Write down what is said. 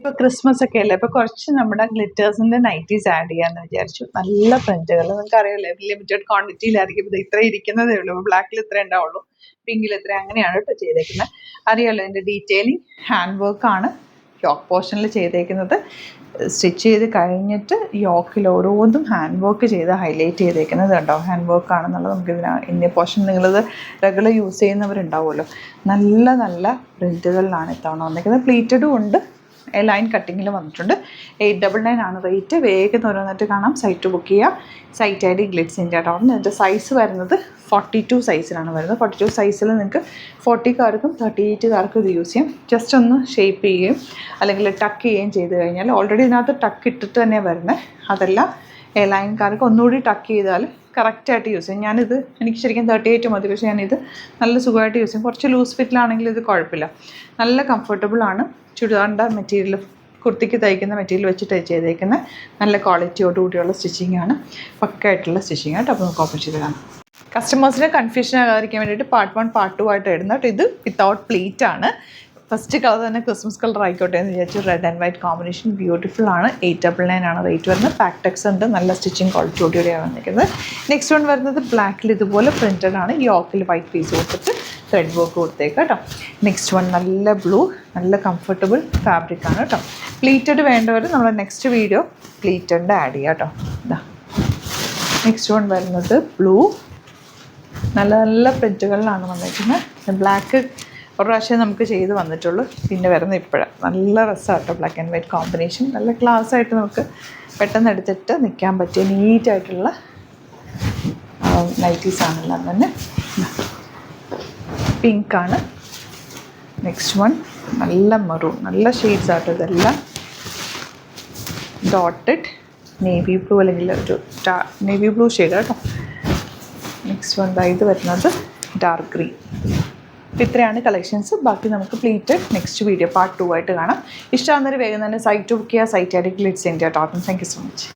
ഇപ്പോൾ ക്രിസ്മസ് ഒക്കെ അല്ലേ, അപ്പോൾ കുറച്ച് നമ്മുടെ ഗ്ലിറ്റേഴ്സിൻ്റെ നൈറ്റീസ് ആഡ് ചെയ്യാമെന്ന് വിചാരിച്ചു. നല്ല പ്രിന്റുകൾ നിങ്ങൾക്ക് അറിയാമല്ലോ, ലിമിറ്റഡ് ക്വാണ്ടിറ്റിയിലായിരിക്കും. ഇത് ഇത്ര ഇരിക്കുന്നതേ ഉള്ളൂ. ബ്ലാക്കിൽ ഇത്ര ഉണ്ടാവുള്ളൂ, പിങ്കിൽ ഇത്ര, അങ്ങനെയാണ് കേട്ടോ ചെയ്തേക്കുന്നത്. അറിയാമല്ലോ, എൻ്റെ ഡീറ്റെയിലിംഗ് ഹാൻഡ് വർക്കാണ് യോക്ക് പോർഷനിൽ ചെയ്തേക്കുന്നത്. സ്റ്റിച്ച് ചെയ്ത് കഴിഞ്ഞിട്ട് യോക്കിൽ ഓരോന്നും ഹാൻഡ് വർക്ക് ചെയ്ത് ഹൈലൈറ്റ് ചെയ്തേക്കുന്നത് കണ്ടോ. ഹാൻഡ് വർക്കാണെന്നുള്ളത് നമുക്കിതിന് ഇന്ന പോർഷൻ നിങ്ങളത് റെഗുലർ യൂസ് ചെയ്യുന്നവരുണ്ടാവുമല്ലോ. നല്ല നല്ല പ്രിൻറ്റുകളിലാണ് ഇത്തവണ വന്നിരിക്കുന്നത്. പ്ലീറ്റഡും ഉണ്ട്, ലൈൻ കട്ടിങ്ങിൽ വന്നിട്ടുണ്ട്. 899 ആണ് റേറ്റ്. വേഗം ഓരോന്നിട്ട് കാണാം. സൈറ്റ് ബുക്ക് ചെയ്യുക. Site ID Glitz India .com. ഇതിൻ്റെ സൈസ് വരുന്നത് 42 സൈസിലാണ് വരുന്നത്. 42 സൈസിൽ നിങ്ങൾക്ക് 40-കാർക്കും 38-കാർക്കും ഇത് യൂസ് ചെയ്യാം. ജസ്റ്റ് ഒന്ന് ഷേപ്പ് ചെയ്യുകയും അല്ലെങ്കിൽ ടക്ക് ചെയ്യുകയും ചെയ്ത് കഴിഞ്ഞാൽ, ഓൾറെഡി ഇതിനകത്ത് ടക്ക് ഇട്ടിട്ട് തന്നെയാണ് വരുന്നത്. അതല്ല ലൈൻകാർക്ക് ഒന്നുകൂടി ടക്ക് ചെയ്താൽ കറക്റ്റായിട്ട് യൂസ് ചെയ്യും. ഞാനിത് എനിക്ക് ശരിക്കും 38 മതി, പക്ഷേ ഞാനിത് നല്ല സുഖമായിട്ട് യൂസ് ചെയ്യും. കുറച്ച് ലൂസ് ഫിറ്റിലാണെങ്കിൽ ഇത് കുഴപ്പമില്ല, നല്ല കംഫർട്ടബിളാണ്. ചുരിദാറിൻ്റെ മെറ്റീരിയൽ, കുർത്തിക്ക് തയ്ക്കുന്ന മെറ്റീരിയൽ വെച്ചിട്ട് ചെയ്തേക്കുന്നത്. നല്ല ക്വാളിറ്റിയോട് കൂടിയുള്ള സ്റ്റിച്ചിങ് ആണ്, പക്കായിട്ടുള്ള സ്റ്റിച്ചിങ് ആയിട്ട്. അപ്പോൾ നമുക്ക് ഓപ്പൺ ചെയ്ത് കാണാം. കസ്റ്റമേഴ്സിന് കൺഫ്യൂഷൻ ആകാതിരിക്കാൻ വേണ്ടിയിട്ട് പാർട്ട് 1 പാർട്ട് 2 ആയിട്ട് ഇടുന്നത്. ഇത് വിത്തൗട്ട് പ്ലീറ്റ് ആണ്. ഫസ്റ്റ് കളർ തന്നെ ക്രിസ്മസ് കളർ ആയിക്കോട്ടെ എന്ന് വിചാരിച്ചു. Red and white combination beautiful ആണ്. 899 ആണ് റേറ്റ് വരുന്നത്. പാക്ടെക്സ് ഉണ്ട്, നല്ല സ്റ്റിച്ചിങ് ക്വാളിറ്റിയോടെയാണ് വന്നിരിക്കുന്നത്. നെക്സ്റ്റ് വൺ വരുന്നത് ബ്ലാക്കിൽ ഇതുപോലെ പ്രിൻറ്റഡ് ആണ്. യോക്കിൽ വൈറ്റ് പീസ് കൊടുത്തിട്ട് ത്രെഡ് വർക്ക് കൊടുത്തേക്കാം കേട്ടോ. നെക്സ്റ്റ് വൺ നല്ല ബ്ലൂ, നല്ല കംഫർട്ടബിൾ ഫാബ്രിക് ആണ് കേട്ടോ. പ്ലീറ്റഡ് വേണ്ടവർ നമ്മൾ നെക്സ്റ്റ് വീഡിയോ പ്ലീറ്റഡ് ആഡ് ചെയ്യാം കേട്ടോ. ഇതാ നെക്സ്റ്റ് വൺ വരുന്നത് ബ്ലൂ, നല്ല നല്ല പ്രിൻറ്റുകളിലാണ് വന്നിരിക്കുന്നത്. ബ്ലാക്ക് ഒരു പ്രാവശ്യം നമുക്ക് ചെയ്ത് വന്നിട്ടുള്ളൂ, പിന്നെ വരുന്ന ഇപ്പോഴാണ്. നല്ല രസമാണ് കേട്ടോ ബ്ലാക്ക് ആൻഡ് വൈറ്റ് കോമ്പിനേഷൻ. നല്ല ക്ലാസ് ആയിട്ട് നമുക്ക് പെട്ടെന്ന് എടുത്തിട്ട് നിൽക്കാൻ പറ്റിയ നീറ്റായിട്ടുള്ള നൈറ്റീസാണെല്ലാം തന്നെ. പിങ്കാണ് നെക്സ്റ്റ് വൺ. നല്ല മെറൂൺ, നല്ല ഷെയ്ഡ്സ് ആട്ടോ ഇതെല്ലാം. ഡോട്ടഡ് നേവി ബ്ലൂ, അല്ലെങ്കിൽ ഒരു നേവി ബ്ലൂ ഷെയ്ഡ് കേട്ടോ. നെക്സ്റ്റ് വൺ ഇത് വരുന്നത് ഡാർക്ക് ഗ്രീൻ. ഇത്രയാണ് കളക്ഷൻസ്. ബാക്കി നമുക്ക് പ്ലീറ്റഡ് നെക്സ്റ്റ് വീഡിയോ പാർട്ട് 2 ആയിട്ട് കാണാം. ഇഷ്ടമാകുന്നവർ വേഗം തന്നെ സൈറ്റ് ബുക്ക് ചെയ്യുക. Site ID Glitz India .com. Thank you so much.